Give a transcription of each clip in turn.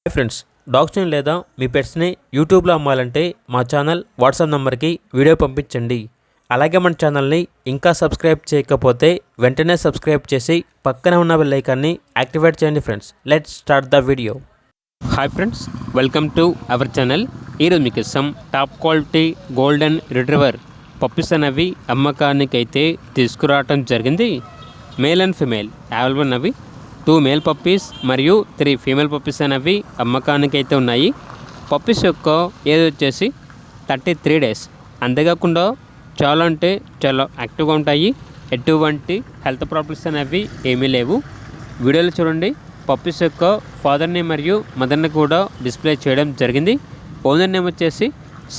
Hi friends, డాగ్స్ని లేదా మీ పెట్స్ని యూట్యూబ్లో అమ్మాలంటే మా ఛానల్ వాట్సాప్ నెంబర్కి వీడియో పంపించండి. అలాగే మన ఛానల్ని ఇంకా సబ్స్క్రైబ్ చేయకపోతే వెంటనే సబ్స్క్రైబ్ చేసి పక్కనే ఉన్న బెల్ ఐకాన్ని యాక్టివేట్ చేయండి. Friends, let's start the video. Hi friends, welcome to our channel. ఈరోజు మీకు top quality golden retriever puppies అనేవి అమ్మకానికి అయితే తీసుకురావటం జరిగింది. మేల్ అండ్ ఫిమేల్ అవైలబుల్ ఉన్నవి. 2 మేల్ పప్పీస్ మరియు 3 ఫీమేల్ పప్పీస్ అనేవి అమ్మకానికి అయితే ఉన్నాయి. పప్పీస్ యొక్క ఏజ్ వచ్చేసి 33 డేస్. అంతేకాకుండా చాలా అంటే చాలా యాక్టివ్గా ఉంటాయి. ఎటువంటి హెల్త్ ప్రాబ్లమ్స్ అనేవి ఏమీ లేవు. వీడియోలో చూడండి, పప్పీస్ యొక్క ఫాదర్ని మరియు మదర్ని కూడా డిస్ప్లే చేయడం జరిగింది. ఓనర్ నేమ్ వచ్చేసి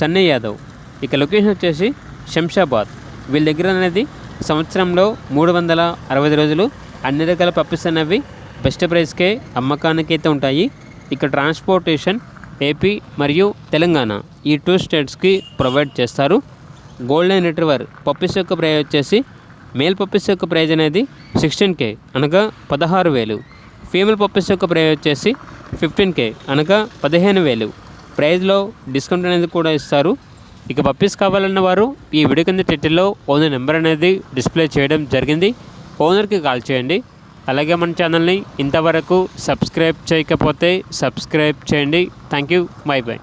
సన్నీ యాదవ్. ఇక లొకేషన్ వచ్చేసి శంషాబాద్. వీళ్ళ దగ్గర అనేది సంవత్సరంలో 365 రోజులు అన్ని రకాల పప్పీస్ అనేవి బెస్ట్ ప్రైస్కే అమ్మకానికి అయితే ఉంటాయి. ఇక్కడ ట్రాన్స్పోర్టేషన్ ఏపీ మరియు తెలంగాణ ఈ 2 స్టేట్స్కి ప్రొవైడ్ చేస్తారు. గోల్డెన్ రిట్రీవర్ పప్పీస్ యొక్క ప్రైజ్ వచ్చేసి మేల్ పప్పీస్ యొక్క ప్రైజ్ అనేది 16K అనగా 16,000. ఫీమేల్ పప్పీస్ యొక్క ప్రైజ్ వచ్చేసి 15K అనగా 15,000. ప్రైజ్లో డిస్కౌంట్ అనేది కూడా ఇస్తారు. ఇక పప్పీస్ కావాలన్న వారు ఈ వీడియో కింద టైటిల్లో ఓనర్ నెంబర్ అనేది డిస్ప్లే చేయడం జరిగింది. ఓనర్కి కాల్ చేయండి. అలాగే మన ఛానల్ని ఇంతవరకు సబ్స్క్రైబ్ చేయకపోతే సబ్స్క్రైబ్ చేయండి. Thank you. By by.